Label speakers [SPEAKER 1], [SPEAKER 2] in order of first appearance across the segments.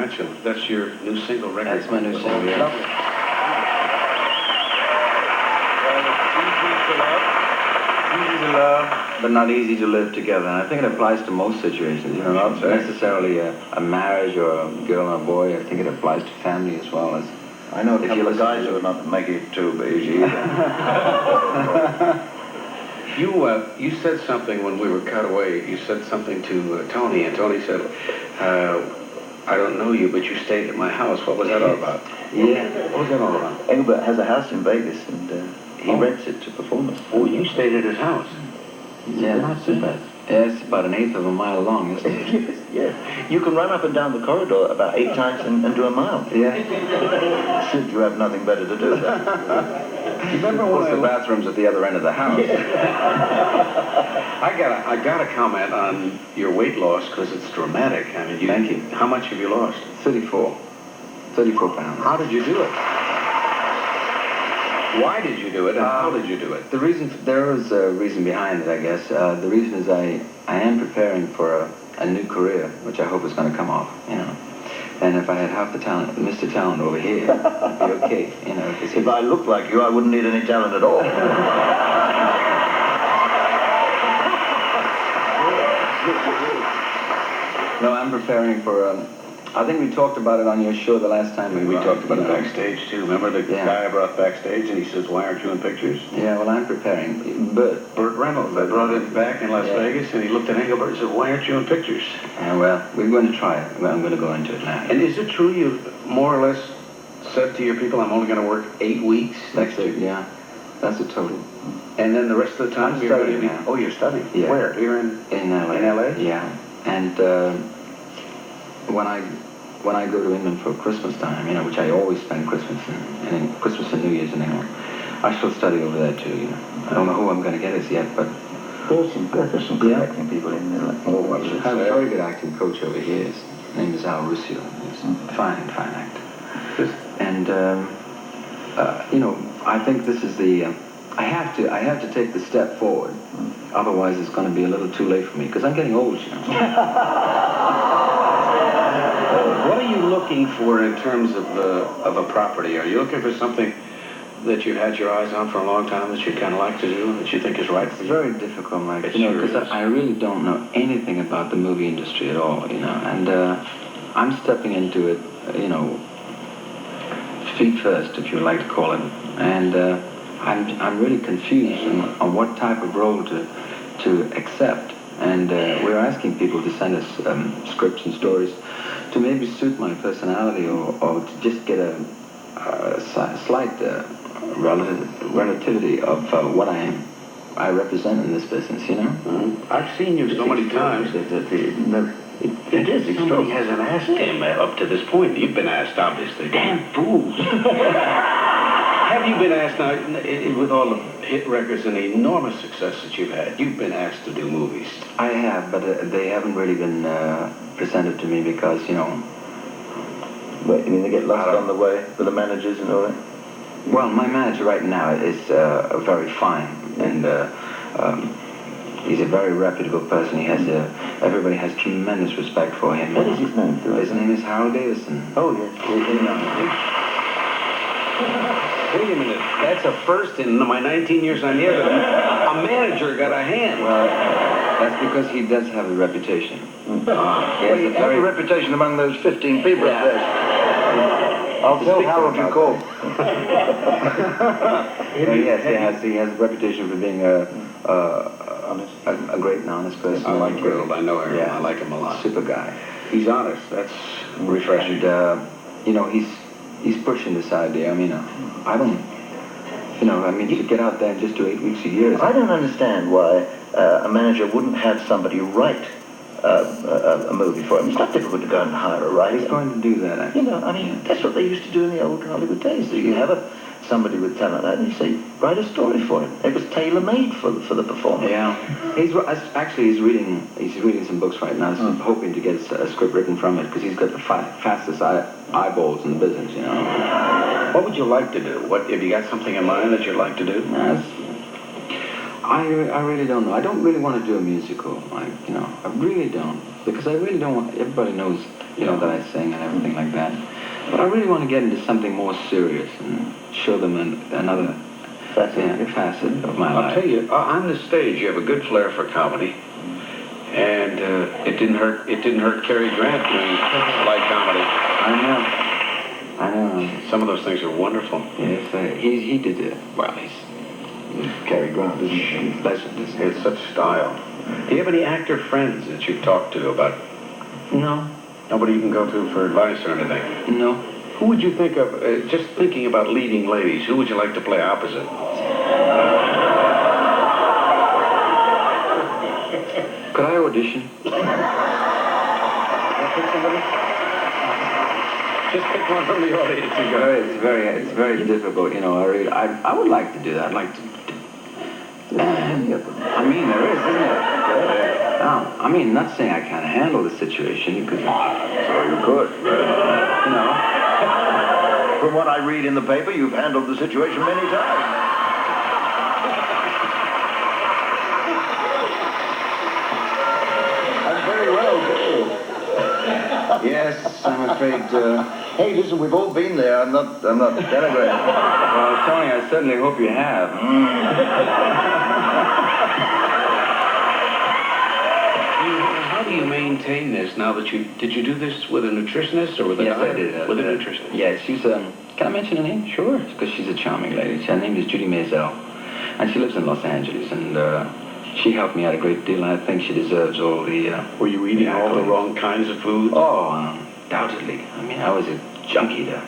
[SPEAKER 1] mention. That's your new single record.
[SPEAKER 2] That's my new single, yeah.
[SPEAKER 1] Lovely.
[SPEAKER 2] Easy to love, but not easy to live together. And I think it applies to most situations, you know, not necessarily a marriage or a girl and a boy. I think it applies to family as well as...
[SPEAKER 3] I know a couple of guys who are not making it too easy either.
[SPEAKER 1] You said something when we were cut away. You said something to Tony, and Tony said, I don't know you, but you stayed at my house. What was that all about?
[SPEAKER 2] Yeah.
[SPEAKER 1] What was that all about?
[SPEAKER 3] Engelbert has a house in Vegas, and he rents it to performers.
[SPEAKER 1] Oh, you stayed at his house?
[SPEAKER 2] Yeah, not too bad. Yeah, it's about 1/8 of a mile long, isn't it?
[SPEAKER 3] Yes. You can run up and down the corridor about 8 times and do a mile.
[SPEAKER 2] Yeah.
[SPEAKER 3] Should you have nothing better to do.
[SPEAKER 1] You remember
[SPEAKER 2] Of course,
[SPEAKER 1] when
[SPEAKER 2] the bathroom's at the other end of the house.
[SPEAKER 1] I got to comment on your weight loss because it's dramatic. I mean,
[SPEAKER 2] Thank you.
[SPEAKER 1] How much have you lost?
[SPEAKER 2] 34 pounds.
[SPEAKER 1] How did you do it? Why did you do it, and how did you do it?
[SPEAKER 2] There is a reason behind it, I guess. The reason is I am preparing for a new career, which I hope is going to come off, you know. And if I had half the talent, Mr. Talent over here, it'd be okay, you know.
[SPEAKER 3] If I looked like you, I wouldn't need any talent at all.
[SPEAKER 2] No, I'm preparing for, I think we talked about it on your show the last time
[SPEAKER 1] We talked about it
[SPEAKER 2] you know.
[SPEAKER 1] backstage, too. Remember the
[SPEAKER 2] Yeah.
[SPEAKER 1] guy I brought backstage, and he says, why aren't you in pictures?
[SPEAKER 2] Yeah, well, I'm preparing, but...
[SPEAKER 1] Burt Reynolds. I brought him back in Las Vegas, and he looked at Engelbert and said, why aren't you in pictures?
[SPEAKER 2] well, we're going to try it. Well, I'm going to go into it now.
[SPEAKER 1] And is it true you more or less said to your people, I'm only going to work 8 weeks next
[SPEAKER 2] That's
[SPEAKER 1] year?
[SPEAKER 2] it, yeah. That's a total.
[SPEAKER 1] And then the rest of the time
[SPEAKER 2] I'm
[SPEAKER 1] you're going to
[SPEAKER 2] studying
[SPEAKER 1] be...
[SPEAKER 2] now.
[SPEAKER 1] Oh, you're studying?
[SPEAKER 2] Yeah.
[SPEAKER 1] Where? Here in...
[SPEAKER 2] In LA.
[SPEAKER 1] In LA?
[SPEAKER 2] Yeah. And when I go to England for Christmas time, you know, which I always spend Christmas and Christmas and New Year's in England, I shall study over there too, you know. I don't know who I'm going to get as yet, but...
[SPEAKER 3] There's some good acting people in there.
[SPEAKER 1] Oh, I
[SPEAKER 2] I
[SPEAKER 1] should
[SPEAKER 2] have a
[SPEAKER 1] say.
[SPEAKER 2] very good acting coach over here. His name is Al Ruscio. He's a fine actor. And, you know, I think this is the... I have to take the step forward. Otherwise, it's going to be a little too late for me, because I'm getting old, you know.
[SPEAKER 1] What are you looking for in terms of a property? Are you looking for something that you had your eyes on for a long time that you'd kind of like to do, that you think is right for
[SPEAKER 2] It's
[SPEAKER 1] you?
[SPEAKER 2] very difficult, Mike,
[SPEAKER 1] It
[SPEAKER 2] you know,
[SPEAKER 1] sure
[SPEAKER 2] because
[SPEAKER 1] is.
[SPEAKER 2] I really don't know anything about the movie industry at all, you know, and I'm stepping into it, you know, feet first, if you like to call it, and I'm really confused on what type of role to accept, and we're asking people to send us scripts and stories to maybe suit my personality or to just get a slight relativity of what I represent in this business, you know?
[SPEAKER 1] Mm-hmm. I've seen you so many times.
[SPEAKER 3] It is
[SPEAKER 1] Somebody
[SPEAKER 3] extraordinary.
[SPEAKER 1] hasn't asked him up to this point. You've been asked, obviously. Damn fools. Have you been asked now, with all the hit records and the enormous success that you've had, you've been asked to do movies?
[SPEAKER 2] I have, but they haven't really been presented to me because, you know...
[SPEAKER 3] But, I mean, they get lost on the way with the managers and all that.
[SPEAKER 2] Well, my manager right now is very fine, and he's a very reputable person. He has everybody has tremendous respect for him.
[SPEAKER 3] What is his name?
[SPEAKER 2] His name is Harold Davison.
[SPEAKER 3] Oh, yes.
[SPEAKER 1] Wait a minute. That's a first in my 19 years on the air. A manager got a hand.
[SPEAKER 2] Well, that's because he does have a reputation.
[SPEAKER 3] He has a reputation among those 15 people up there. I'll tell Harold you called.
[SPEAKER 2] Yes, he has a reputation for being a great and honest person.
[SPEAKER 1] I like Harold. I know Harold.
[SPEAKER 2] Yeah.
[SPEAKER 1] I like him a lot.
[SPEAKER 2] Super guy.
[SPEAKER 1] He's honest. That's refreshing.
[SPEAKER 2] And, you know, he's pushing this idea. I mean, I don't, you know, I mean, to get out there and just do 8 weeks a year.
[SPEAKER 3] I don't understand why a manager wouldn't have somebody write a movie for him. It's not difficult to go and hire a writer.
[SPEAKER 2] He's going to do that, actually.
[SPEAKER 3] You know, I mean, that's what they used to do in the old Hollywood days. You have somebody with talent, and you say, write a story for him. It was tailor-made for the performer.
[SPEAKER 2] Yeah, he's reading some books right now. So I'm hoping to get a script written from it because he's got the fastest eyeballs in the business. You know.
[SPEAKER 1] What would you like to do? What have you got something in mind that you'd like to do?
[SPEAKER 2] I really don't know. I don't really want to do a musical. I really don't, because I really don't want. Everybody knows, you know, that I sing and everything like But I really want to get into something more serious and show them another facet of my
[SPEAKER 1] I'll
[SPEAKER 2] life.
[SPEAKER 1] tell you, on the stage, you have a good flair for comedy. And it didn't hurt Cary Grant doing light comedy.
[SPEAKER 2] I know.
[SPEAKER 1] Some of those things are wonderful.
[SPEAKER 2] Yes, he did it.
[SPEAKER 1] Well, he's
[SPEAKER 3] Cary Grant, isn't he?
[SPEAKER 2] Legend, isn't
[SPEAKER 1] he has such style. Do you have any actor friends that you've talked to about?
[SPEAKER 2] No.
[SPEAKER 1] Nobody you can go to for advice or anything?
[SPEAKER 2] No.
[SPEAKER 1] Who would you think of, just thinking about leading ladies, who would you like to play opposite?
[SPEAKER 2] Could I audition?
[SPEAKER 1] Just pick one from the audience and go.
[SPEAKER 2] It's very difficult, you know. I would like to do that. I'd like to. I mean, there is, isn't there? I mean, not saying I can't handle the situation, because so you could, you know.
[SPEAKER 3] From what I read in the paper, you've handled the situation many times.
[SPEAKER 2] I'm very well, too. Yes, I'm afraid.
[SPEAKER 3] Hey, listen, we've all been there. I'm not denigrating.
[SPEAKER 2] Well, Tony, I certainly hope you have.
[SPEAKER 1] How do you maintain this now that did you do this with a nutritionist or with a
[SPEAKER 2] Yes,
[SPEAKER 1] diet?
[SPEAKER 2] I did.
[SPEAKER 1] With a nutritionist?
[SPEAKER 2] Yeah, she's, can I mention her name? Sure. Because she's a charming lady. Her name is Judy Maisel. And she lives in Los Angeles. And she helped me out a great deal. And I think she deserves all the...
[SPEAKER 1] Were you eating all the wrong kinds of food?
[SPEAKER 2] Oh, undoubtedly. I mean, I was a junk eater.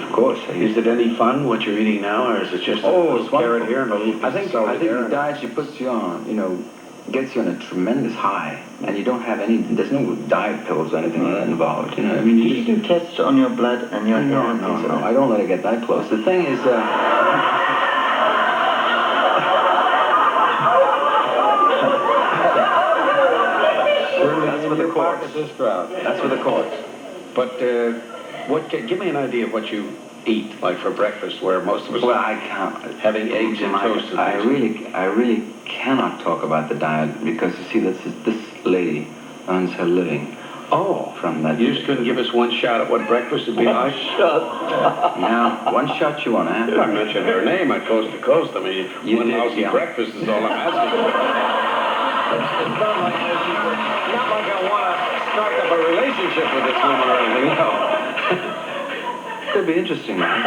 [SPEAKER 2] Of course.
[SPEAKER 1] Is it any fun what you're eating now, or is it just a little carrot here and a little piece of celery
[SPEAKER 2] I think
[SPEAKER 1] there?
[SPEAKER 2] the diet she puts you on, you know, gets you on a tremendous high, and you don't have there's no diet pills or anything like that involved, you know. I mean,
[SPEAKER 3] Did you do tests on your blood and your hair?
[SPEAKER 2] No, I don't let it get that close. The thing is, that's for the courts. That's for the courts.
[SPEAKER 1] But give me an idea of what you eat, like for breakfast, where most of us
[SPEAKER 2] Well, I can't.
[SPEAKER 1] having eggs and toast and
[SPEAKER 2] I
[SPEAKER 1] things.
[SPEAKER 2] really cannot talk about the diet, because you see, this lady earns her living from that.
[SPEAKER 1] You just couldn't give us one shot at what breakfast would be like?
[SPEAKER 2] Now, one shot you want to have?
[SPEAKER 1] I mentioned her name at coast to coast. I mean,
[SPEAKER 2] You
[SPEAKER 1] one
[SPEAKER 2] did,
[SPEAKER 1] lousy
[SPEAKER 2] yeah.
[SPEAKER 1] breakfast is all I'm asking for. It's not like I want to start up a relationship with this woman or anything, no.
[SPEAKER 2] Could be interesting, man.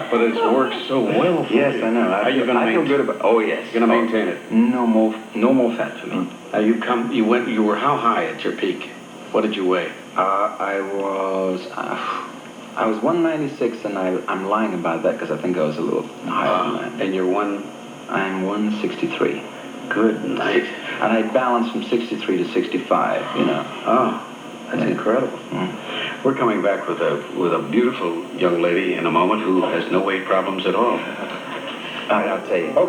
[SPEAKER 1] But it's worked so well for
[SPEAKER 2] Yes,
[SPEAKER 1] you.
[SPEAKER 2] I know.
[SPEAKER 1] Are you going to
[SPEAKER 2] I feel good about. Oh yes.
[SPEAKER 1] You're going to maintain it?
[SPEAKER 2] No more fat for me.
[SPEAKER 1] Now you were how high at your peak? What did you weigh?
[SPEAKER 2] I was 196, and I'm lying about that because I think I was a little higher than that.
[SPEAKER 1] And you're
[SPEAKER 2] I'm 163.
[SPEAKER 1] Good night.
[SPEAKER 2] And I balanced from 63 to 65. You know.
[SPEAKER 1] Oh, that's incredible. We're coming back with a beautiful young lady in a moment who has no weight problems at all.
[SPEAKER 2] All right, I'll tell you.